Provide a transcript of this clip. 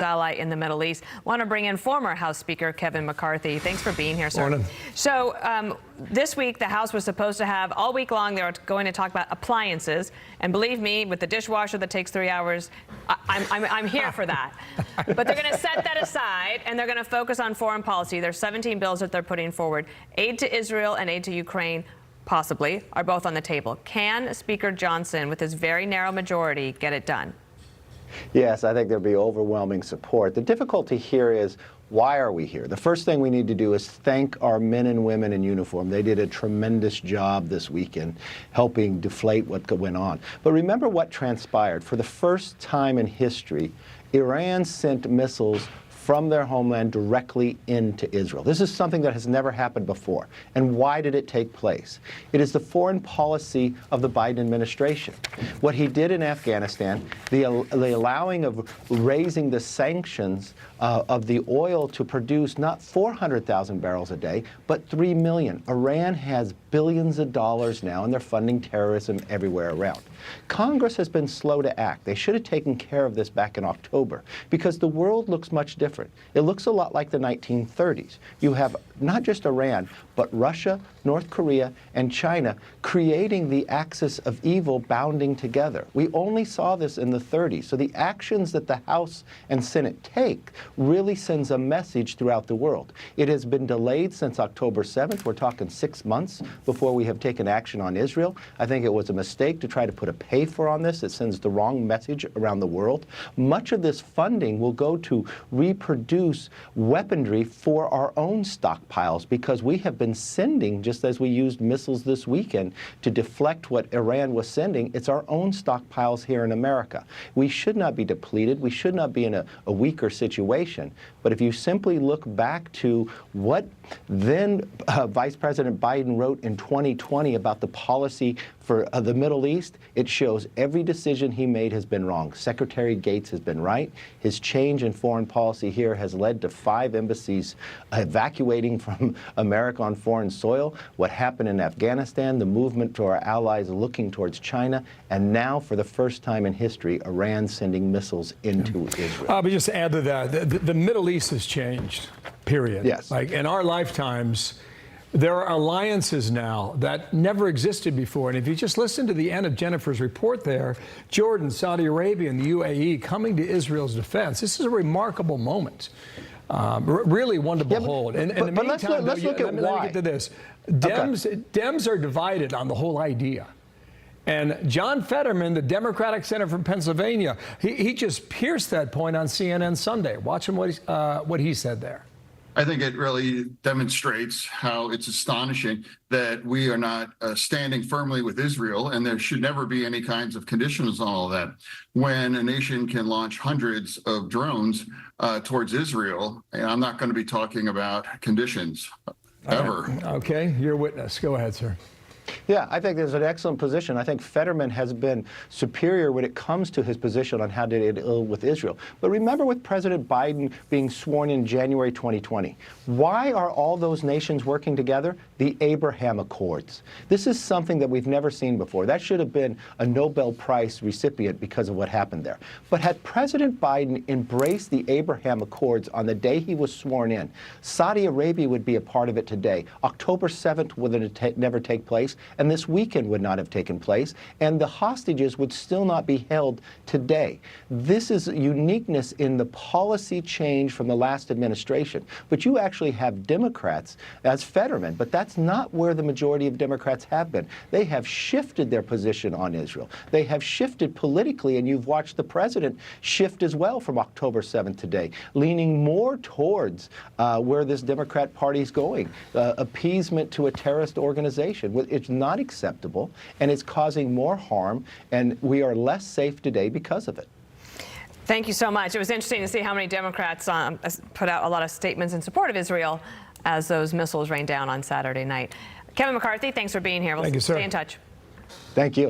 ally in the Middle East. Want to bring in former House Speaker Kevin McCarthy. Thanks for being here, sir. Morning. So this week, the House was supposed to have, all week long, they were going to talk about appliances. And believe me, with the dishwasher that takes 3 hours, I'm here for that. But they're going to set that aside, and they're going to focus on foreign policy. There's 17 bills that they're putting forward. Aid to Israel and aid to Ukraine, possibly, are both on the table. Can Speaker Johnson, with his very narrow majority, get it done? Yes, I think there'll be overwhelming support. The difficulty here is, why are we here? The first thing we need to do is thank our men and women in uniform. They did a tremendous job this weekend helping deflate what went on. But remember what transpired. For the first time in history, Iran sent missiles from their homeland directly into Israel. This is something that has never happened before. And why did it take place? It is the foreign policy of the Biden administration. What he did in Afghanistan, the allowing of raising the sanctions of the oil to produce not 400,000 barrels a day, but 3 million. Iran has billions of dollars now, and they're funding terrorism everywhere around. Congress has been slow to act. They should have taken care of this back in October, because the world looks much different. It looks a lot like the 1930s. You have not just Iran, but Russia, North Korea, and China creating the axis of evil bounding together. We only saw this in the 30s. So the actions that the House and Senate take really sends a message throughout the world. It has been delayed since October 7th. We're talking 6 months before we have taken action on Israel. I think it was a mistake to try to put a pay-for on this. It sends the wrong message around the world. Much of this funding will go to reproduce weaponry for our own stockpiles, because we have been sending, just as we used missiles this weekend to deflect what Iran was sending, it's our own stockpiles here in America. We should not be depleted. We should not be in a weaker situation. But if you simply look back to what then Vice President Biden wrote in 2020 about the policy for the Middle East, it shows every decision he made has been wrong. Secretary Gates has been right. His change in foreign policy here has led to 5 embassies evacuating from America on foreign soil. What happened in Afghanistan, the movement to our allies looking towards China, and now, for the first time in history, Iran sending missiles into Israel. But just to add to that, the Middle East has changed, period. Yes. Like in our lifetimes, there are alliances now that never existed before. And if you just listen to the end of Jennifer's report there, Jordan, Saudi Arabia, and the UAE coming to Israel's defense, this is a remarkable moment. Really one to behold. But let's look at why. Let me get to this. Dems are divided on the whole idea. And John Fetterman, the Democratic senator from Pennsylvania, he just pierced that point on CNN Sunday. Watch him what he said there. I think it really demonstrates how it's astonishing that we are not standing firmly with Israel, and there should never be any kinds of conditions on all of that. When a nation can launch hundreds of drones towards Israel, and I'm not going to be talking about conditions ever. Right. Okay, you're a witness. Go ahead, sir. Yeah, I think there's an excellent position. I think Fetterman has been superior when it comes to his position on how to deal with Israel. But remember, with President Biden being sworn in January 2020, why are all those nations working together? The Abraham Accords. This is something that we've never seen before. That should have been a Nobel Prize recipient because of what happened there. But had President Biden embraced the Abraham Accords on the day he was sworn in, Saudi Arabia would be a part of it today. October 7th would never take place, and this weekend would not have taken place, and the hostages would still not be held today. This is uniqueness in the policy change from the last administration. But you actually have Democrats as Fetterman, but that's not where the majority of Democrats have been. They have shifted their position on Israel. They have shifted politically, and you've watched the president shift as well from October 7th today, leaning more towards where this Democrat Party is going, appeasement to a terrorist organization. It's not acceptable, and it's causing more harm, and we are less safe today because of it. Thank you so much. It was interesting to see how many Democrats put out a lot of statements in support of Israel as those missiles rained down on Saturday night. Kevin McCarthy, thanks for being here. We'll Thank you, sir. Stay in touch. Thank you.